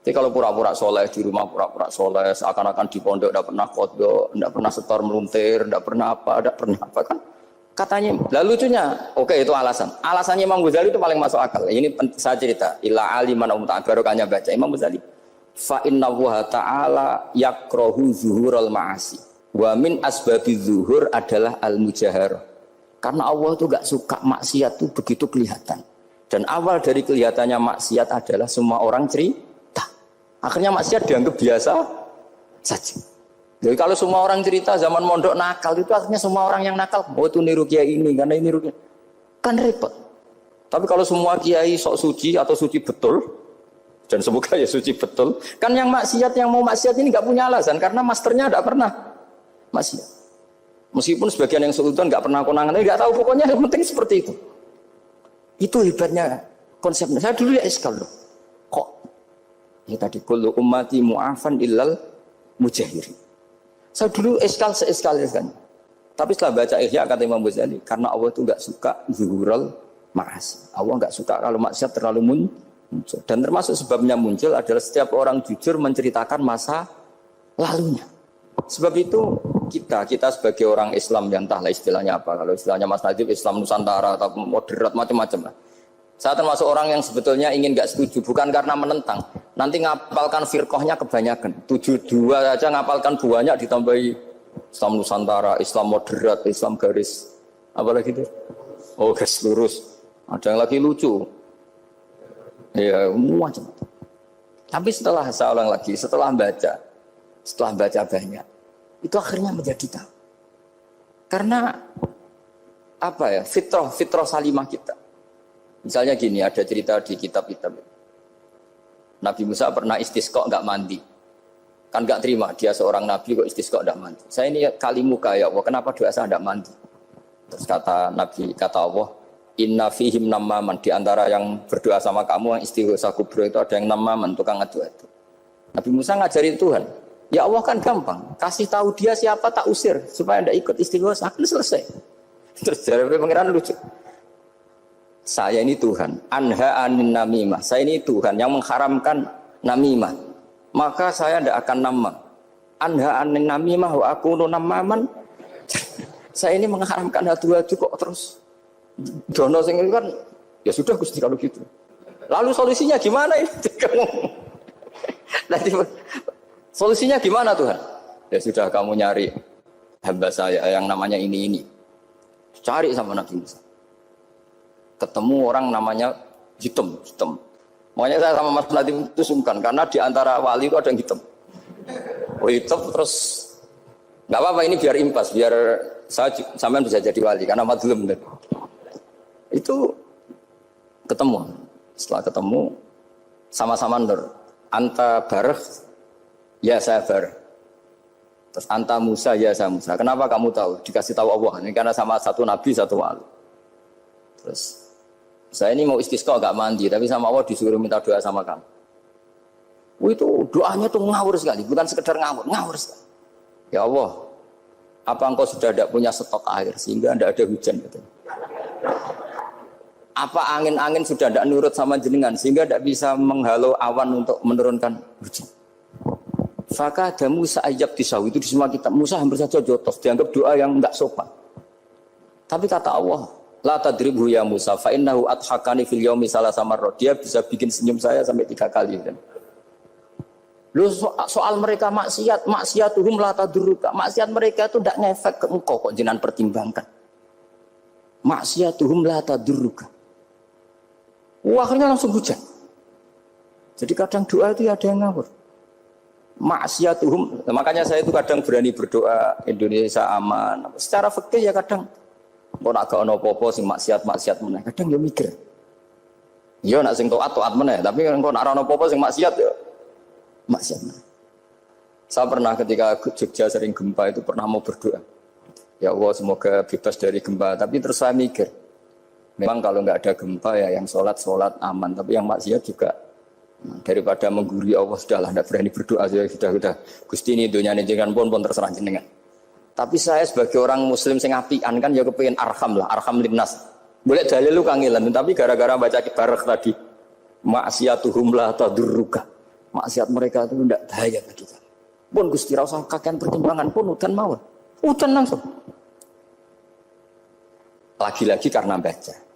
Speaker 1: Jadi kalau pura-pura soleh di rumah pura-pura soleh, seakan-akan di pondok tidak pernah kodok, tidak pernah setor meluntir, tidak pernah apa kan? Katanya, lalu lucunya, oke itu alasan. Alasannya Imam Ghazali itu paling masuk akal. Ini saya cerita, ila aliman barokahnya baca Imam Ghazali. Fa inna wa ta'ala yakrohu zuhurul ma'asi. Wa min asbabi zuhur adalah al-mujaharah. Karena Allah itu gak suka maksiat itu begitu kelihatan. Dan awal dari kelihatannya maksiat adalah semua orang cerita. Akhirnya maksiat dianggap biasa saja. Jadi kalau semua orang cerita zaman mondok nakal itu akhirnya semua orang yang nakal. Oh itu niru kiai ini, karena ini niru kiai. Kan repot. Tapi kalau semua kiai sok suci atau suci betul, dan semoga ya suci betul, kan yang maksiat, yang mau maksiat ini gak punya alasan. Karena masternya gak pernah maksiat. Meskipun sebagian yang sultan nggak pernah konangan, nggak tahu pokoknya yang penting seperti itu. Itu hebatnya konsepnya. Saya dulu ya iskal loh. Kok ya tadi kullu ummati mu'afan illal mujahirin. Saya dulu iskal kan. Tapi setelah baca Ihya kata Imam Ghazali, karena Allah itu enggak suka zuhurul ma'asi. Allah enggak suka kalau maksiat terlalu muncul. Dan termasuk sebabnya muncul adalah setiap orang jujur menceritakan masa lalunya. Sebab itu kita sebagai orang Islam yang entahlah istilahnya apa. Kalau istilahnya Mas Najib Islam Nusantara atau moderat macam-macam lah. Saya termasuk orang yang sebetulnya ingin enggak setuju, bukan karena menentang. Nanti ngapalkan firqahnya kebanyakan. 72 saja ngapalkan banyak ditambahi Islam Nusantara, Islam moderat, Islam garis. Apa lagi itu? Oh, garis lurus. Ada yang lagi lucu. Ya, macam. Tapi saya ulang lagi, setelah baca banyak, itu akhirnya menjadi tahu. Karena apa ya? Fitrah salimah kita. Misalnya gini, ada cerita di kitab-kitab. Nabi Musa pernah istisqa enggak mandi. Kan enggak terima, dia seorang nabi kok istisqa enggak mandi. Saya ini kali muka ya Allah, kenapa doa saya enggak mandi? Terus kata Allah, inna fihim namaman, di antara yang berdoa sama kamu yang istighosa kubro itu ada yang namaman, tukang ngadu itu. Nabi Musa ngajarin Tuhan, ya Allah kan gampang, kasih tahu dia siapa tak usir supaya enggak ikut istighosa, akan selesai. Terus dari pangeran lucu. Saya ini Tuhan, anha anin namimah. Saya ini Tuhan yang mengharamkan namimah. Maka saya tidak akan nama. Anha anin namimah wa akunu namaman. Saya ini mengharamkan hadu-hadu kok terus. Dono sing kan ya sudah Gusti kalau gitu. Lalu solusinya gimana ini? Nanti solusinya gimana Tuhan? Ya sudah kamu nyari hamba saya yang namanya ini. Cari sama Nabi Musa. Ketemu orang namanya hitam. Makanya saya sama Mas Nadim itu sungkan karena di antara wali itu ada yang hitam. Oh hitam terus nggak apa-apa ini biar impas, biar saya sampean bisa jadi wali karena madlum. Itu ketemu. Setelah ketemu sama-sama nur. Anta bareh, ya saya bareh. Terus anta Musa, ya saya Musa. Kenapa kamu tahu? Dikasih tahu Allah. Ini karena sama satu nabi, satu wali. Terus saya ini mau istisqa enggak mandi, tapi sama Allah disuruh minta doa sama kamu. Itu doanya tuh ngawur sekali, bukan sekedar ngawur sekali. Ya Allah, apa engkau sudah tidak punya stok air sehingga tidak ada hujan? Gitu. Apa angin-angin sudah tidak nurut sama jenengan sehingga tidak bisa menghalau awan untuk menurunkan hujan? Faka ada Musa ayab disawi itu di semua kitab. Musa hampir saja jotos, dianggap doa yang enggak sopan. Tapi kata Allah, la tadribhu ya Musa fa innahu adhakani fil yaumi salasa marrat. Dia bisa bikin senyum saya sampai 3 kali kan. Lu soal mereka maksiatuhum la tadurruka. Maksiat mereka itu tidak ngefek ke engkau kok jenengan pertimbangkan. Maksiatuhum la tadurruka. Akhirnya langsung hujan. Jadi kadang doa itu ada yang ngawur. Maksiatuhum, makanya saya itu kadang berani berdoa Indonesia aman. Secara fikih ya kadang kok nak gak ono apa-apa sing maksiat meneh. Kadang ya mikir. Ya nak sing taat meneh, tapi kok nak ono apa-apa sing maksiat ya maksiat meneh. Saya pernah ketika Jogja sering gempa itu pernah mau berdoa. Ya Allah semoga bebas dari gempa, tapi terus saya mikir. Memang kalau nggak ada gempa ya yang sholat aman, tapi yang maksiat juga daripada menggurui Allah sudahlah tidak berani berdoa sudah Gusti ini dunia jenengan pun terserah jenengan. Tapi saya sebagai orang muslim sing apian kan ya kepengin arham linnas. Boleh dalil lu kangelan, tapi gara-gara baca barek tadi maksiatuhum la tadurruka. Maksiat mereka itu tidak bahaya bagi kita. Pun Gusti ra usah kakean pertimbangan pun udan mawon. Udan langsung. Lagi-lagi karena baca.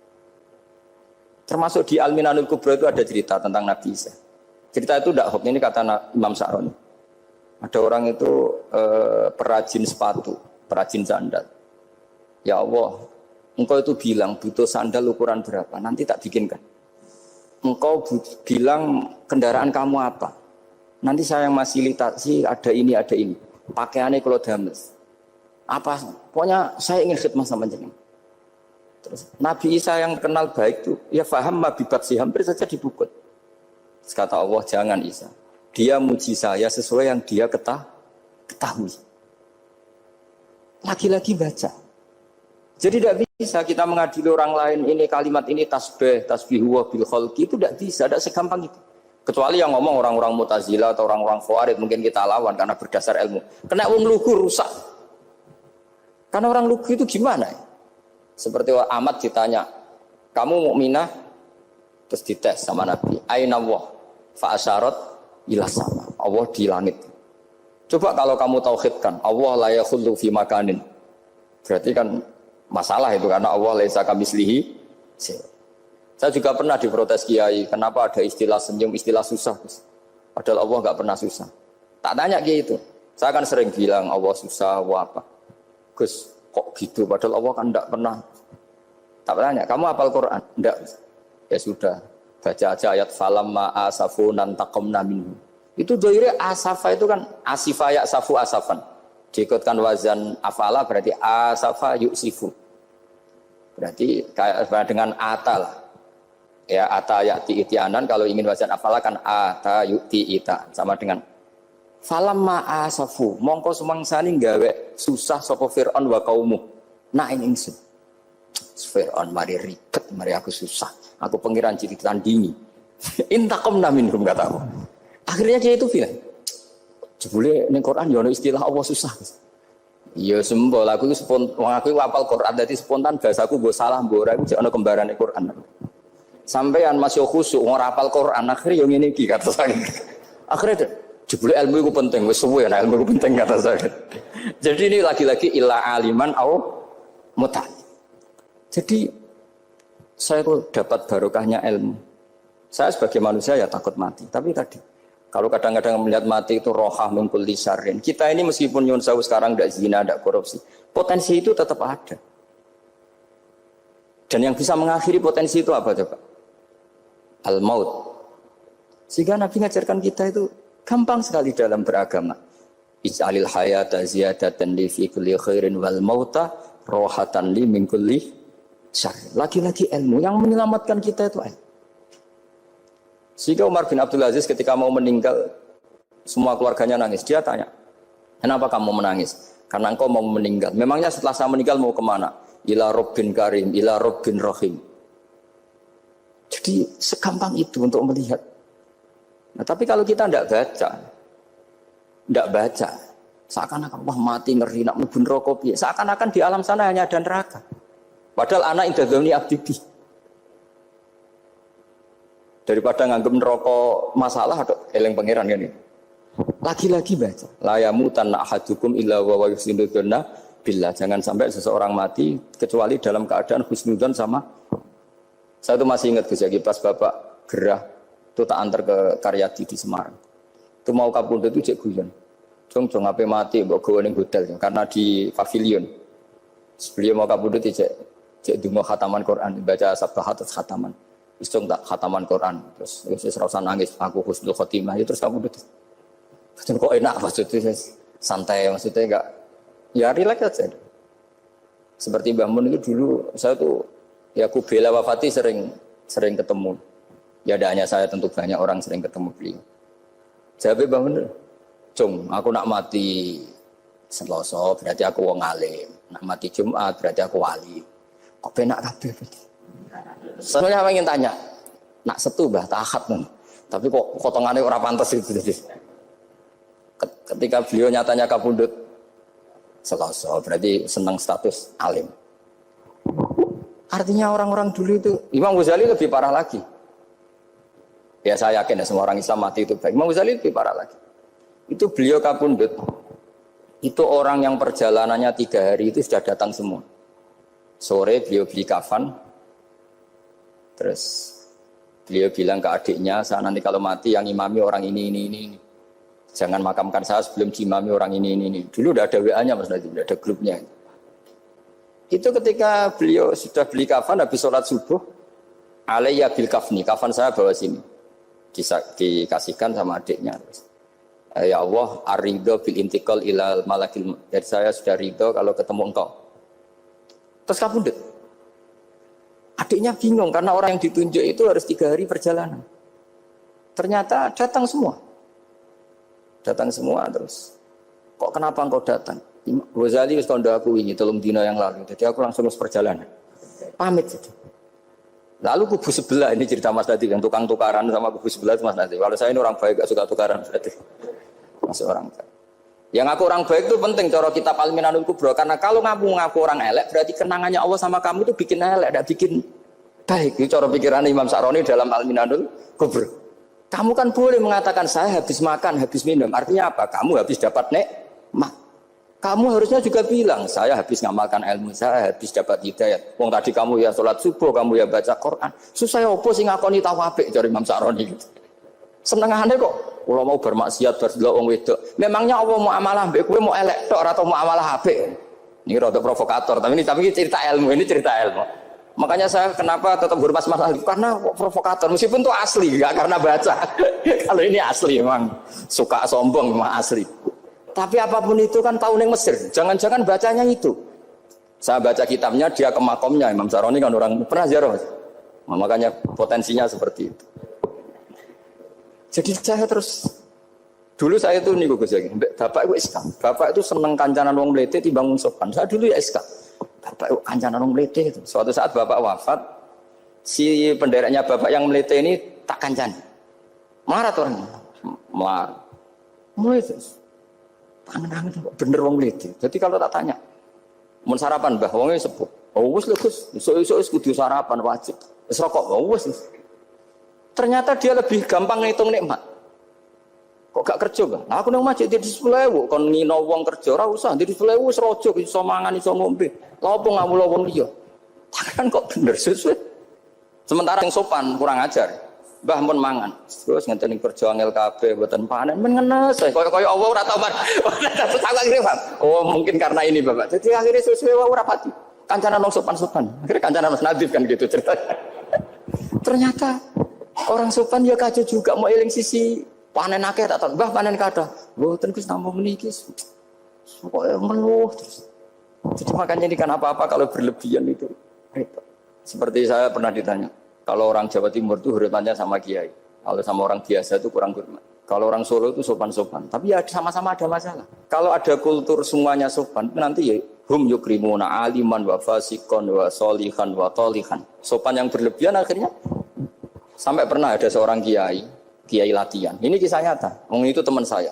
Speaker 1: Termasuk di Al-Minanul Kubra itu ada cerita tentang Nabi Isa. Cerita itu tidak hoax, ini kata Imam Sa'roni. Ada orang itu perajin sepatu, perajin sandal. Ya Allah, engkau itu bilang butuh sandal ukuran berapa, nanti tak bikinkan. Engkau bilang kendaraan kamu apa, nanti saya yang fasilitasi ada ini. Pakaiannya kalau dames. Apa, pokoknya saya ingin khidmah sama jenengan. Terus Nabi Isa yang kenal baik itu, ya faham mabibat sih, hampir saja dipukul. Terus kata Allah, jangan Isa. Dia muji saya sesuai yang dia ketahui. Lagi-lagi baca. Jadi tidak bisa. bisa kita mengadili orang lain, ini kalimat ini tasbih wa bil khalqi, itu tidak bisa, tidak segampang itu. Kecuali yang ngomong orang-orang Mu'tazilah atau orang-orang Khawarij, mungkin kita lawan karena berdasar ilmu. Kena wong lugu rusak. Karena orang lugu itu gimana ya? Seperti Ahmad ditanya, kamu mukminah? Terus dites sama Nabi, aina Allah? Fa asyarat ila sama. Allah di langit. Coba kalau kamu tauhidkan, Allah la yakhullu fi makanin. Berarti kan masalah itu karena Allah laisa kamitslihi. Saya juga pernah diprotes kiai, kenapa ada istilah senyum, istilah susah. Padahal Allah enggak pernah susah. Tak tanya gitu. Saya kan sering bilang Allah susah, Allah apa. Gus, kok gitu? Padahal Allah kan enggak pernah. Tak tanya, kamu hafal Quran? Enggak. Ya sudah, baca aja ayat falamma asafunan taqamna minhu. Itu doire asafa itu kan asifa ya safu asafan. Diikutkan wazan afala berarti asafa yuksifu. Berarti kayak dengan ata lah. Ya ata ya'ti itianan, kalau ingin wazan afala kan ata yu'ti ita. Sama dengan falamma asafu. Mongko sumangsani gawe susah sapa Fir'aun wa qaumuh. Nah ini ingsun. Fir'aun mari ribet, mari aku susah. Aku pengiran jadi tandingi. Intaqamna minhum kataku. Akhirnya dia itu bilang, jebule ning Quran yo ana istilah Allah susah. Ya sembol aku itu wong aku hafal Quran dadi spontan bahasaku mbok salah mbok ora iku jek ana kembarane Quran. Sampeyan masih khusuk ora hafal Quran akhirnya yo ngene iki kata saya. Akhirnya jebule ilmu iku penting wis suwe nah ilmu iku penting kata saya. Jadi ini lagi-lagi illa aliman au mutal. Jadi saya tuh dapat barokahnya ilmu. Saya sebagai manusia ya takut mati, tapi tadi kalau kadang-kadang melihat mati itu rohah mengkul lisarin. Kita ini meskipun nyun sewu sekarang tidak zina, tidak korupsi, potensi itu tetap ada. Dan yang bisa mengakhiri potensi itu apa coba? Al-maut. Sehingga Nabi mengajarkan kita itu gampang sekali dalam beragama. Ij'alil hayata ziyadatan li fi kulli khairin wal mauta rohatan li min kulli syarr. Lagi-lagi ilmu yang menyelamatkan kita itu ilmu. Sehingga Umar bin Abdul Aziz ketika mau meninggal, semua keluarganya nangis. Dia tanya, kenapa kamu menangis? Karena engkau mau meninggal. Memangnya setelah saya meninggal mau kemana? Ila Rabbin Karim, ila Rabbin Rahim. Jadi segampang itu untuk melihat. Nah, tapi kalau kita tidak baca, seakan-akan wah mati ngeri nak mlebu neraka piye. Seakan-akan di alam sana hanya ada neraka. Padahal anak indah dzoni abdi. Daripada nganggep neraka masalah atau eling pangeran ini. Lagi-lagi baca. La yamutan ahadukum illa wa yusnuduna billah. Jangan sampai seseorang mati kecuali dalam keadaan husnudzon sama. Saya itu masih ingat Gus Yaki pas Bapak gerah itu tak antar ke Karyadi di Semarang. Itu mau kapundhut itu cek guyon. Jong ape mati mbok gawe ning hotel karena di pavilion. Sebelum mau kapundhut cek donga khataman Quran, baca sabbahat khataman. Istung tak khataman Quran, terus rasa nangis, aku husnul khotimah, ya terus kamu betul. Kok enak maksudnya, santai maksudnya enggak, ya relax aja. Seperti Mbah Mun itu dulu, saya tuh, ya aku bela wafati sering ketemu. Ya ada hanya saya, tentu banyak orang sering ketemu beliau. Jawabnya Mbah Mun, Cung, aku nak mati Selasa, berarti aku wong alim. Nak mati Jumat, berarti aku wali. Kok penak kabeh berarti? Sebenarnya apa ingin tanya, nak setu bah tahat nih, tapi kok potongannya orang pantas itu jadi. Ketika beliau nyatanya kapundut Selasa, berarti senang status alim. Artinya orang-orang dulu itu, Imam Ghazali lebih parah lagi. Ya saya yakin ya semua orang Islam mati itu baik. Imam Ghazali lebih parah lagi. Itu beliau kapundut, itu orang yang perjalanannya 3 hari itu sudah datang semua. Sore beliau beli kafan. Terus beliau bilang ke adiknya, saya nanti kalau mati yang imami orang ini. Jangan makamkan saya sebelum diimami orang ini. Dulu udah ada WA-nya Mas Najib, udah ada grupnya. Itu ketika beliau sudah beli kafan habis sholat subuh, alayya bil kafni, kafan saya bawa sini. Dikasihkan sama adiknya. Ya Allah, ar-ridho bil intiqal ilal malakil. Jadi saya sudah ridho kalau ketemu engkau. Terus kapundut. Adiknya bingung karena orang yang ditunjuk itu harus 3 hari perjalanan. Ternyata datang semua. Datang semua terus. Kok kenapa engkau datang? Ghazali wis kandha aku wingi 3 dina yang lalu. Jadi aku langsung perjalanan. pamit saja. Lalu kubu sebelah, ini cerita Mas Nadif yang tukang tukaran sama kubu sebelah itu Mas Nadif. Kalau saya ini orang baik, gak suka tukaran berarti masih orang baik. Yang aku orang baik itu penting cara kita Al-Minanul Kubro, karena kalau ngaku orang elek berarti kenangannya Allah sama kamu itu bikin elek, tidak bikin baik. Itu cara pikiran Imam Sa'roni dalam Al-Minanul Kubro. Kamu kan boleh mengatakan saya habis makan, habis minum. Artinya apa? Kamu habis dapat nikmat. Kamu harusnya juga bilang, saya habis ngamalkan ilmu, saya habis dapat hidayat. Wong tadi kamu ya sholat subuh, kamu ya baca Quran. Susah opo sing ngakoni tahu apik dari Imam Sa'roni gitu. Senengane kok, kalau mau bermaksiat berdelok wong wedok. Memangnya Allah mau amalah mbek kowe mau elek tok atau mau amalah apik? Ini rada provokator, tapi ini cerita ilmu, ini cerita ilmu. Makanya saya kenapa tetap hormat Mas Alif, karena provokator meskipun itu asli, enggak karena baca. Kalau ini asli memang suka sombong memang asli. Tapi apapun itu kan tahu neng Mesir. Jangan-jangan bacanya itu. Saya baca kitabnya, dia ke makomnya. Imam Sa'roni kan orang pernah ziarah. Makanya potensinya seperti itu. Jadi saya terus dulu saya itu nih Gus Yakin. Bapak itu SK. Bapak itu seneng kancanan wong mlete timbang wong sopan. Saya dulu ya SK. Bapak itu kancanan wong mlete itu. Suatu saat bapak wafat, si pendereknya bapak yang mlete ini tak kancani. Marah tuh orangnya. Mulai terus. Angen-angen bener wong mlete. Jadi kalau tak tanya, mun sarapan Mbah wonge sepuh. Oh wis lho Gus, esuk-esuk wis kudu sarapan wajib. Wis rokok oh wis. Ternyata dia lebih gampang ngitung nikmat. Kok gak kerja, Mbah? Nah, aku nang masjid di 10.000 kon ngino wong kerja ora usah, di 10.000 wis rojo iso mangan iso ngombe. Lha opo ngamula wong liya? Kan kok bener sesuai. Sementara yang sopan kurang ajar. Mbah mun mangan. Terus ngenteni kerja angel kabeh mboten panen men ngenes. Kaya Allah ora tau man. Oh, mungkin karena ini Bapak. Jadi akhirnya sesuai ora pati. Kancanan wong sopan-sopan. Akhirnya kancanan Mas Nadif kan gitu ceritanya. Ternyata orang sopan ya kaca juga mau eling sisi panen akeh tak tahu. Mbah panen kathah. Mboten Gus namung meniki. Pokoke meluh terus. Jadi makanya ini kan apa-apa kalau berlebihan itu repot. Seperti saya pernah ditanya. Kalau orang Jawa Timur itu hormatnya sama kiai. Kalau sama orang biasa itu kurang hormat. Kalau orang Solo itu sopan-sopan. Tapi ya sama-sama ada masalah. Kalau ada kultur semuanya sopan, nanti ya hum yukrimuna aliman wa fasikon wa solihan wa tolihan. Sopan yang berlebihan akhirnya sampai pernah ada seorang kiai latihan. Ini kisah nyata. Itu teman saya.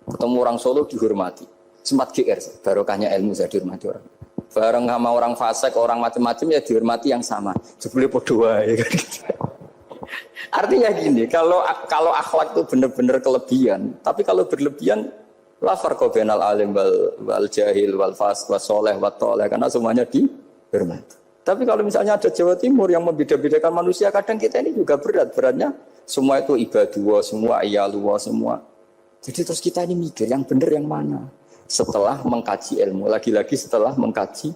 Speaker 1: Ketemu orang Solo dihormati. Sempat GR, barokahnya ilmu saya dihormati orang. Bareng sama orang fasik, orang macam-macam ya dihormati yang sama. Sebelum berdoa ya kan. Artinya gini, kalau akhlak itu benar-benar kelebihan, tapi kalau berlebihan la farqa bainal alim wal jahil wal fasik was saleh wat thaleh, karena semuanya dihormati. Tapi kalau misalnya ada Jawa Timur yang membeda-bedakan manusia, kadang kita ini juga beratnya semua itu ibadullah, semua iyalullah, semua. Jadi terus kita ini mikir yang benar yang mana? Setelah mengkaji ilmu, lagi-lagi setelah mengkaji.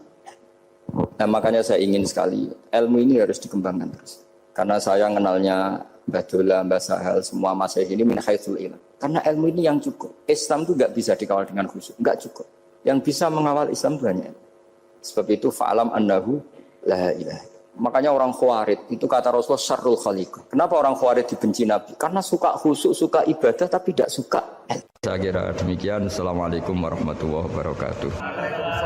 Speaker 1: Nah makanya saya ingin sekali ilmu ini harus dikembangkan terus. Karena saya kenalnya Mbah Dola, Mbah Sahal, semua masyayikh ini min haitsul ilm. Karena ilmu ini yang cukup. Islam itu enggak bisa dikawal dengan khusyuk, enggak cukup. Yang bisa mengawal Islam itu hanya. Sebab itu fa'alam annahu la ilaha. Makanya orang Khawarij itu kata Rasulullah syarrul khaliq. Kenapa orang Khawarij dibenci Nabi? Karena suka khusyuk, suka ibadah tapi tidak suka ilmu. Saya kira demikian. Assalamualaikum warahmatullahi wabarakatuh.